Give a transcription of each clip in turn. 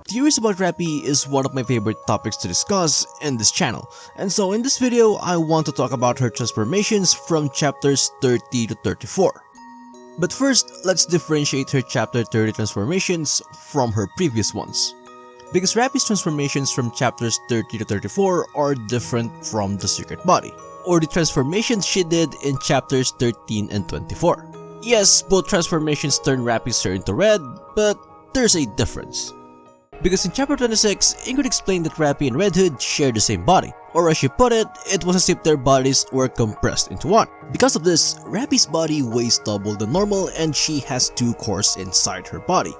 Theories about Rapi is one of my favorite topics to discuss in this channel, and so in this video I want to talk about her transformations from chapters 30 to 34. But first, let's differentiate her chapter 30 transformations from her previous ones. Because Rapi's transformations from chapters 30 to 34 are different from the secret body, or the transformations she did in chapters 13 and 24. Yes, both transformations turn Rapi's hair into red, but there's a difference. Because in chapter 26, Ingrid explained that Rapi and Red Hood share the same body, or as she put it, it was as if their bodies were compressed into one. Because of this, Rapi's body weighs double the normal and she has two cores inside her body.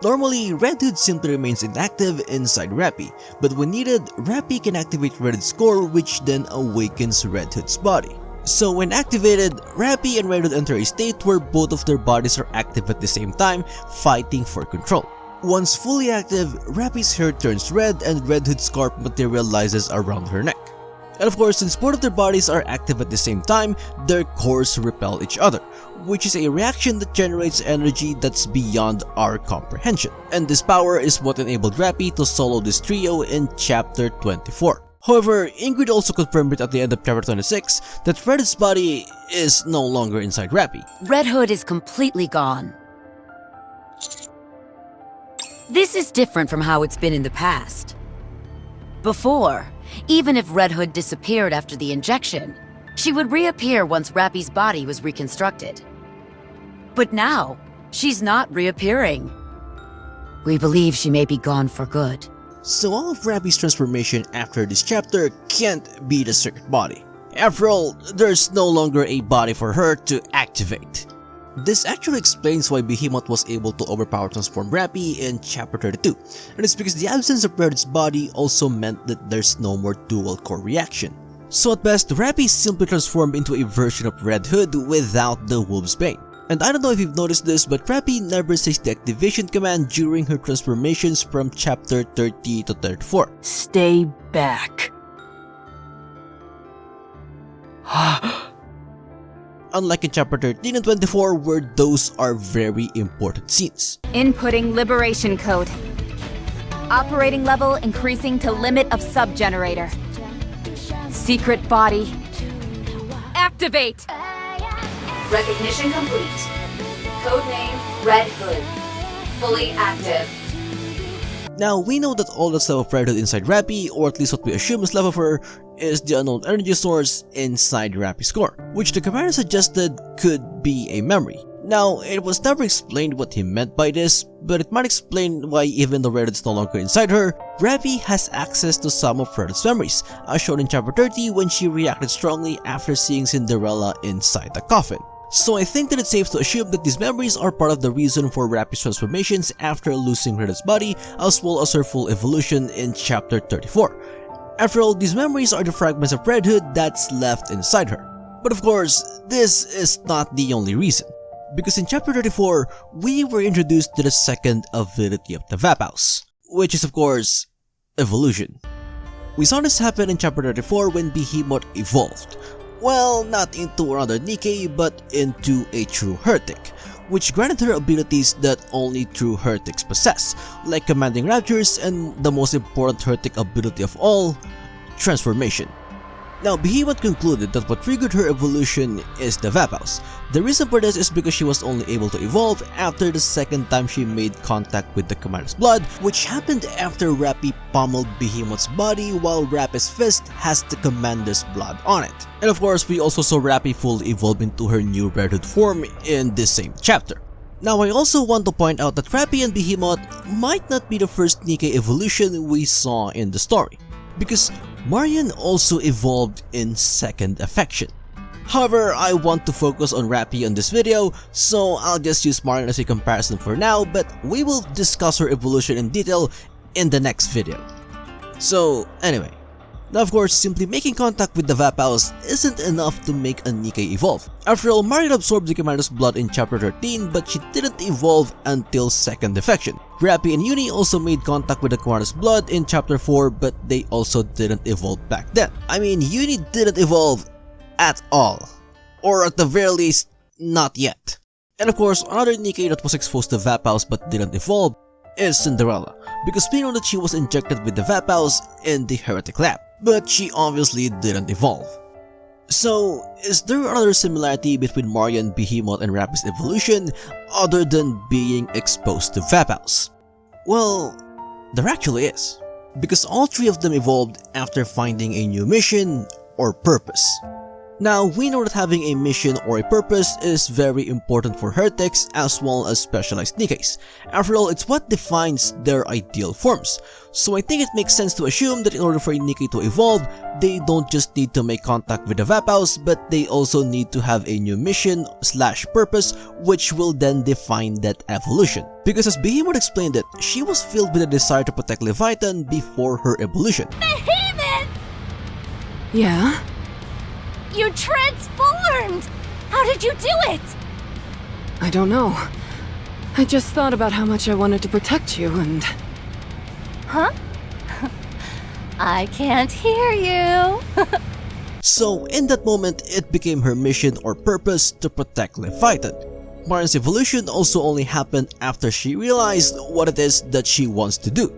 Normally, Red Hood simply remains inactive inside Rapi, but when needed, Rapi can activate Red Hood's core, which then awakens Red Hood's body. So when activated, Rapi and Red Hood enter a state where both of their bodies are active at the same time, fighting for control. Once fully active, Rapi's hair turns red and Red Hood's scarf materializes around her neck. And of course, since both of their bodies are active at the same time, their cores repel each other, which is a reaction that generates energy that's beyond our comprehension. And this power is what enabled Rapi to solo this trio in chapter 24. However, Ingrid also confirmed it at the end of chapter 26 that Red Hood's body is no longer inside Rapi. Red Hood is completely gone. This is different from how it's been in the past. Before, even if Red Hood disappeared after the injection, she would reappear once Rapi's body was reconstructed. But now, she's not reappearing. We believe she may be gone for good. So all of Rapi's transformation after this chapter can't be the secret body. After all, there's no longer a body for her to activate. This actually explains why Behemoth was able to overpower transform Rapi in chapter 32, and it's because the absence of Red Hood's body also meant that there's no more dual core reaction. So at best, Rapi simply transformed into a version of Red Hood without the Wolf's Bane. And I don't know if you've noticed this, but Rapi never says the activation command during her transformations from chapter 30 to 34. Stay back. Unlike in chapter 13 and 24, where those are very important scenes. Inputting liberation code. Operating level increasing to limit of sub-generator. Secret body. Activate! Recognition complete. Codename Red Hood. Fully active. Now, we know that all that's left of Red Hood inside Rapi, or at least what we assume is left of her, is the unknown energy source inside Rapi's core, which the commander suggested could be a memory. Now, it was never explained what he meant by this, but it might explain why even though Red Hood is no longer inside her, Rapi has access to some of Red Hood's memories, as shown in chapter 30 when she reacted strongly after seeing Cinderella inside the coffin. So I think that it's safe to assume that these memories are part of the reason for Rapi's transformations after losing Red Hood's body, as well as her full evolution in chapter 34. After all, these memories are the fragments of Red Hood that's left inside her. But of course, this is not the only reason. Because in chapter 34, we were introduced to the second ability of the Vapouse, which is of course, evolution. We saw this happen in chapter 34 when Behemoth evolved. Well, not into another Nikke, but into a true Heretic, which granted her abilities that only true Heretics possess, like commanding raptures and the most important Heretic ability of all, transformation. Now, Behemoth concluded that what triggered her evolution is the Vapouse. The reason for this is because she was only able to evolve after the second time she made contact with the commander's blood, which happened after Rapi pummeled Behemoth's body while Rapi's fist has the commander's blood on it. And of course, we also saw Rapi fully evolve into her new Red Hood form in this same chapter. Now, I also want to point out that Rapi and Behemoth might not be the first Nikke evolution we saw in the story, because Marion also evolved in Second Affection. However, I want to focus on Rapi on this video, so I'll just use Marion as a comparison for now, but we will discuss her evolution in detail in the next video. So anyway, now of course, simply making contact with the Vapouse isn't enough to make a Nikke evolve. After all, Marion absorbed the commander's blood in chapter 13, but she didn't evolve until Second Affection. Rapi and Uni also made contact with the commander's blood in chapter 4, but they also didn't evolve back then. I mean, Uni didn't evolve at all, or at the very least, not yet. And of course, another Nikke that was exposed to Vapouse but didn't evolve is Cinderella, because we know that she was injected with the Vapouse in the Heretic Lab, but she obviously didn't evolve. So, is there another similarity between Marian, Behemoth, and Rapi's evolution other than being exposed to Vapouse? Well, there actually is, because all three of them evolved after finding a new mission or purpose. Now, we know that having a mission or a purpose is very important for heretics as well as specialized Nikkes. After all, it's what defines their ideal forms. So I think it makes sense to assume that in order for a Nikke to evolve, they don't just need to make contact with the Vapouse, but they also need to have a new mission / purpose, which will then define that evolution. Because as Behemoth explained it, she was filled with a desire to protect Leviathan before her evolution. Behemoth! Yeah? You transformed! How did you do it? I don't know. I just thought about how much I wanted to protect you and... Huh? I can't hear you. So in that moment, it became her mission or purpose to protect Leviathan. Marian's evolution also only happened after she realized what it is that she wants to do.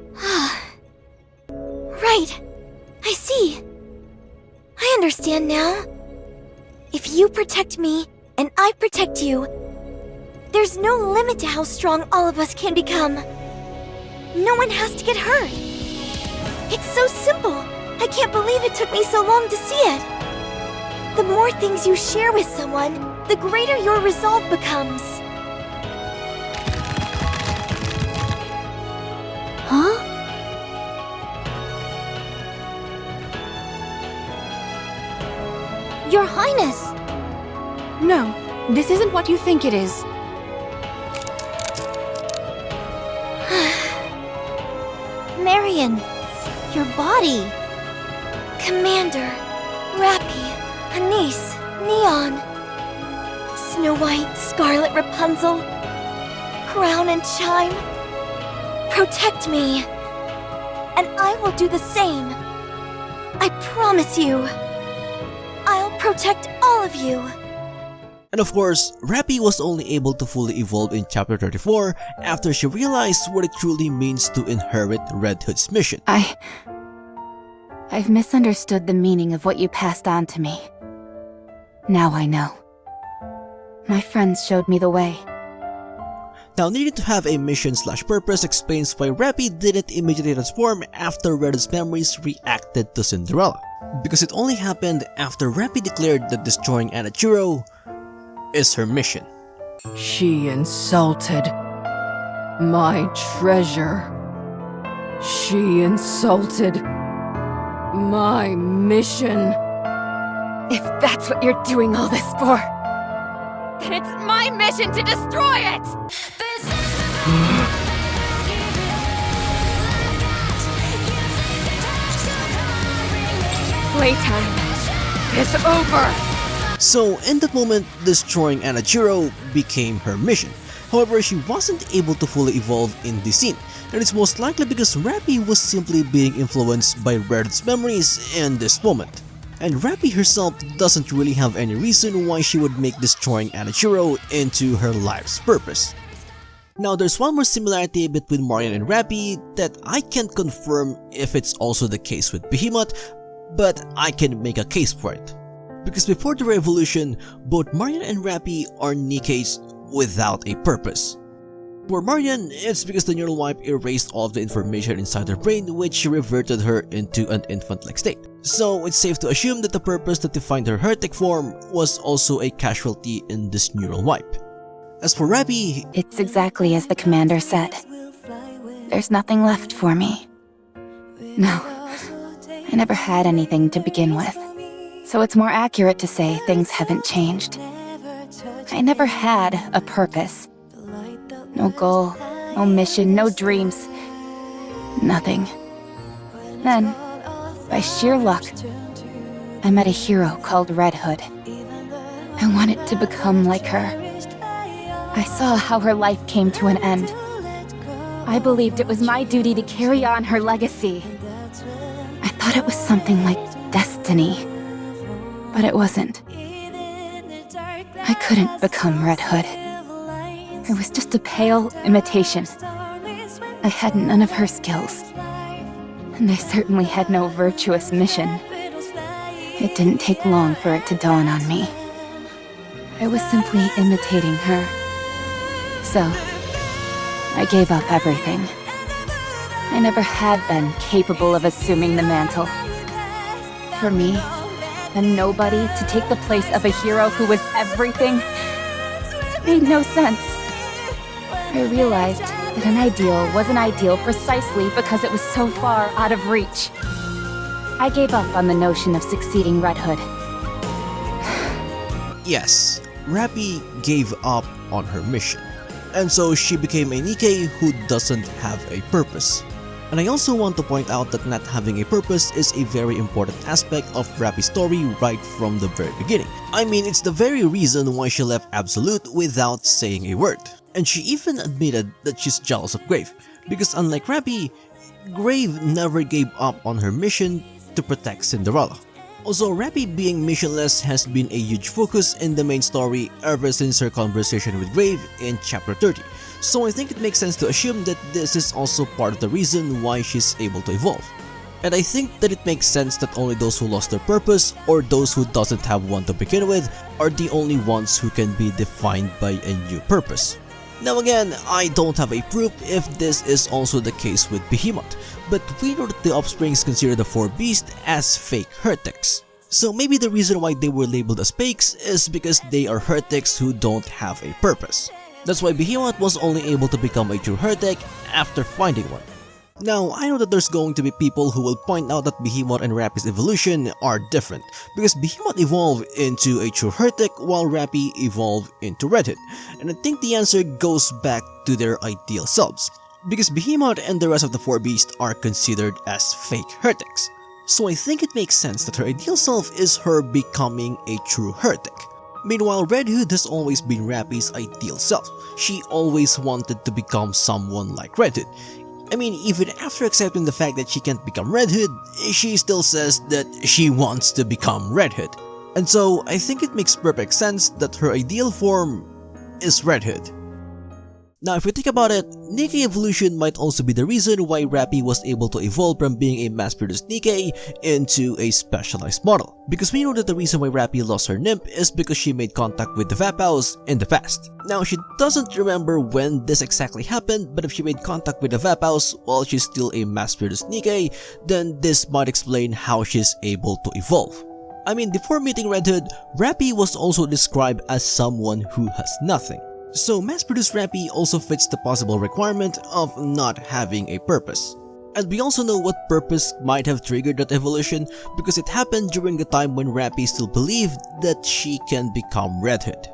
Right. I see. I understand now. If you protect me, and I protect you, there's no limit to how strong all of us can become. No one has to get hurt. It's so simple. I can't believe it took me so long to see it. The more things you share with someone, the greater your resolve becomes. Huh? Your Highness! No, this isn't what you think it is. Marian, your body. Commander, Rapi, Anise, Neon, Snow White, Scarlet, Rapunzel, Crown and Chime. Protect me, and I will do the same. I promise you. I'll protect all of you. And of course, Rapi was only able to fully evolve in chapter 34 after she realized what it truly means to inherit Red Hood's mission. I've misunderstood the meaning of what you passed on to me. Now I know. My friends showed me the way. Now, needing to have a mission / purpose explains why Rapi didn't immediately transform after Red Hood's memories reacted to Cinderella. Because it only happened after Rapi declared that destroying Anachuro is her mission. She insulted my treasure. She insulted my mission. If that's what you're doing all this for, then it's my mission to destroy it! Playtime is over! So in that moment, destroying Anachuro became her mission. However, she wasn't able to fully evolve in this scene, and it's most likely because Rapi was simply being influenced by Red's memories in this moment. And Rapi herself doesn't really have any reason why she would make destroying Anachuro into her life's purpose. Now, there's one more similarity between Marian and Rapi that I can't confirm if it's also the case with Behemoth, but I can make a case for it. Because before the revolution, both Marian and Rapi are Nikkes without a purpose. For Marian, it's because the neural wipe erased all of the information inside her brain, which reverted her into an infant-like state. So it's safe to assume that the purpose that defined her heretic form was also a casualty in this neural wipe. As for Rapi, It's exactly as the commander said. There's nothing left for me. No, I never had anything to begin with. So it's more accurate to say things haven't changed. I never had a purpose. No goal, no mission, no dreams. Nothing. Then, by sheer luck, I met a hero called Red Hood. I wanted to become like her. I saw how her life came to an end. I believed it was my duty to carry on her legacy. I thought it was something like destiny. But it wasn't. I couldn't become Red Hood. I was just a pale imitation. I had none of her skills. And I certainly had no virtuous mission. It didn't take long for it to dawn on me. I was simply imitating her. So, I gave up everything. I never had been capable of assuming the mantle. For me, a nobody to take the place of a hero who was everything made no sense. I realized that an ideal was an ideal precisely because it was so far out of reach. I gave up on the notion of succeeding Red Hood. Yes, Rapi gave up on her mission, and so she became a Nikke who doesn't have a purpose. And I also want to point out that not having a purpose is a very important aspect of Rapi's story right from the very beginning. I mean, it's the very reason why she left Absolute without saying a word. And she even admitted that she's jealous of Grave, because unlike Rapi, Grave never gave up on her mission to protect Cinderella. Also, Rapi being missionless has been a huge focus in the main story ever since her conversation with Grave in chapter 30, so I think it makes sense to assume that this is also part of the reason why she's able to evolve. And I think that it makes sense that only those who lost their purpose, or those who doesn't have one to begin with, are the only ones who can be defined by a new purpose. Now again, I don't have a proof if this is also the case with Behemoth, but we know that the Offsprings consider the four beasts as fake heretics. So maybe the reason why they were labeled as fakes is because they are heretics who don't have a purpose. That's why Behemoth was only able to become a true heretic after finding one. Now, I know that there's going to be people who will point out that Behemoth and Rapi's evolution are different, because Behemoth evolved into a true heretic while Rapi evolved into Red Hood, and I think the answer goes back to their ideal selves, because Behemoth and the rest of the four beasts are considered as fake heretics. So I think it makes sense that her ideal self is her becoming a true heretic. Meanwhile, Red Hood has always been Rapi's ideal self. She always wanted to become someone like Red Hood. I mean, even after accepting the fact that she can't become Red Hood, she still says that she wants to become Red Hood. And so, I think it makes perfect sense that her ideal form is Red Hood. Now, if you think about it, Nikke evolution might also be the reason why Rapi was able to evolve from being a mass-produced Nikke into a specialized model. Because we know that the reason why Rapi lost her nymph is because she made contact with the Vapows in the past. Now, she doesn't remember when this exactly happened, but if she made contact with the Vapows while she's still a mass-produced Nikke, then this might explain how she's able to evolve. I mean, before meeting Red Hood, Rapi was also described as someone who has nothing. So mass-produced Rapi also fits the possible requirement of not having a purpose. And we also know what purpose might have triggered that evolution because it happened during the time when Rapi still believed that she can become Red Hood.